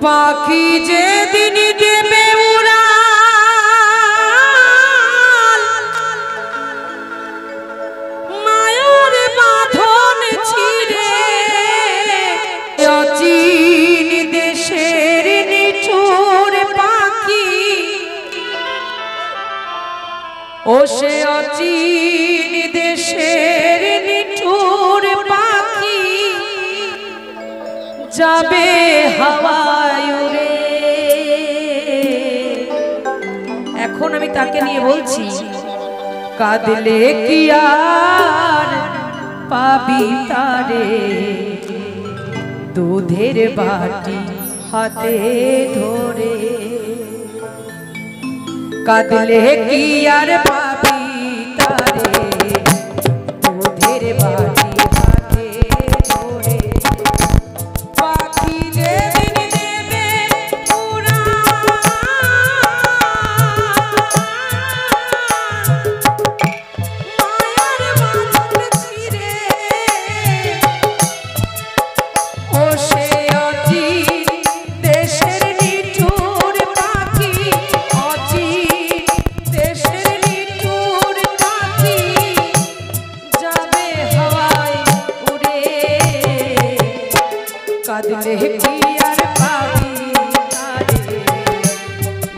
পাখি যে দিন দেবে উড়াল মায়ের বাঁধন ছিঁড়ে অচিন দেশের নিঠুর পাখি ও সে অচিন দেশের নিঠুর পাখি যাবে হাওয়ায় উড়ে। এখন আমি তাকে নিয়ে বলছি, কাঁদলে কি আর পাবি তারে, দুধের বাটি হাতে ধরে। কাঁদলে কি আর পাবি তারে, দুধের বাটি হাতে ধরে। পাখি যেদিন দেবে উড়াল মায়ের বাঁধন ছিঁড়ে ও সে অচিন দেশের নিঠুর পাখি, অচিন দেশের নিঠুর পাখি যাবে হাওয়ায় উড়ে। কাঁদলে কি আর পাবি তারে,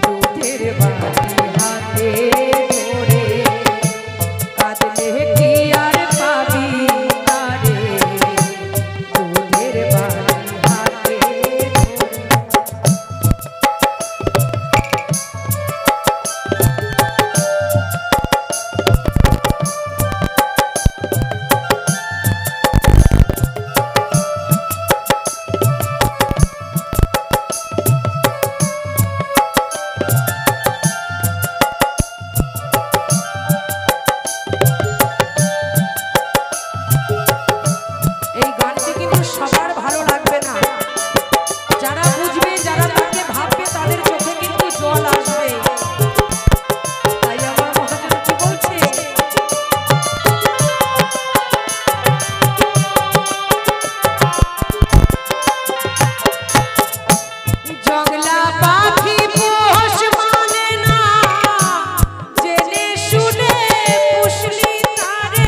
দুধের বাটি হাতে ধরে। কাঁদলে কি আর পাবি তারে, দুধের বাটি হাতে ধরে। এই গানটি কিন্তু সবার ভালো লাগবে না, যারা বুঝবে যারা তাকে ভাববে তাদের চোখে কিন্তু জল আসবে। তাই আমার মহাজন কি বলছে, জগলা পাখি পোষ মানে না, জেনে শুনে পুষলি তারে।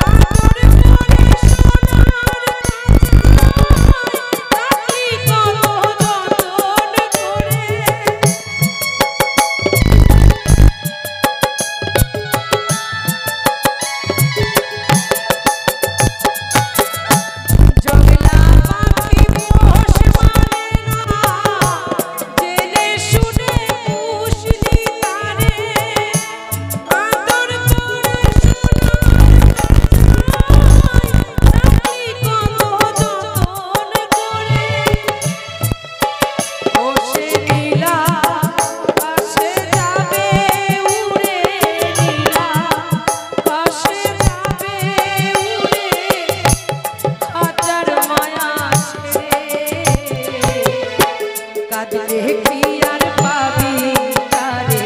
আদর করে সোনার রাখলি কত যতন করে। জগলা পাখি পোষ মানে না, জেনে শুনে পুষলি তারে। আদর করে রাখলি কত যতন করে। ও সে নীলা আকাশে যাবে উড়ে, নীলা আকাশে যাবে উড়ে, হাজার মায়া ছেড়ে। কাঁদলে কি আর পাবি তারে,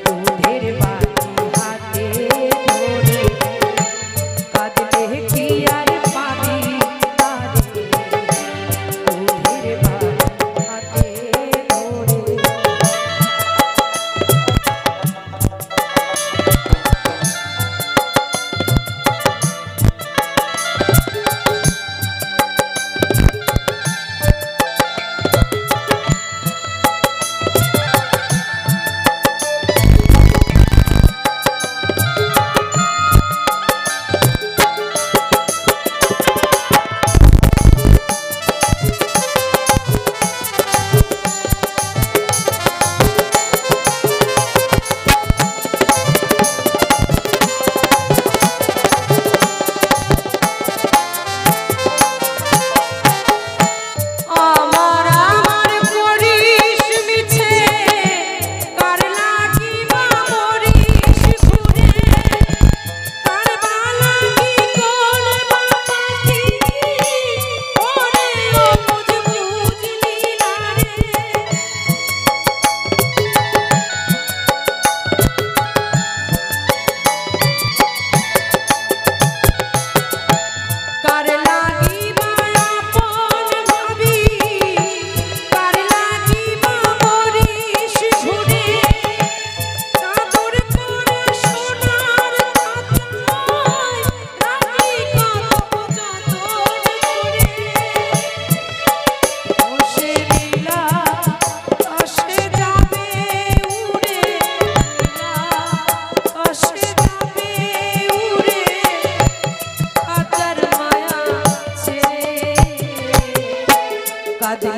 দুধের বাটি হাতে ধরে। কাঁদলে কি আর পাবি তারে, দুধের বাটি হাতে ধরে।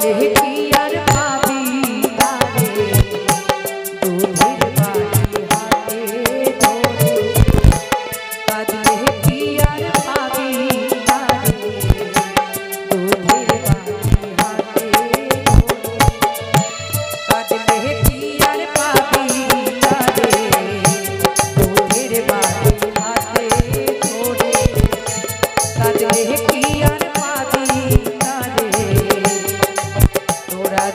কি আর পাবি তারে দুধের বাটি হাতে ধরে কাঁদলে কি আর পাবি তারে দুধের বাটি হাতে ধরে কাঁদলে কি আর পাবি তারে দুধের বাটি হাতে ধরে কাঁদলে কি আর পাবি তারে তোরা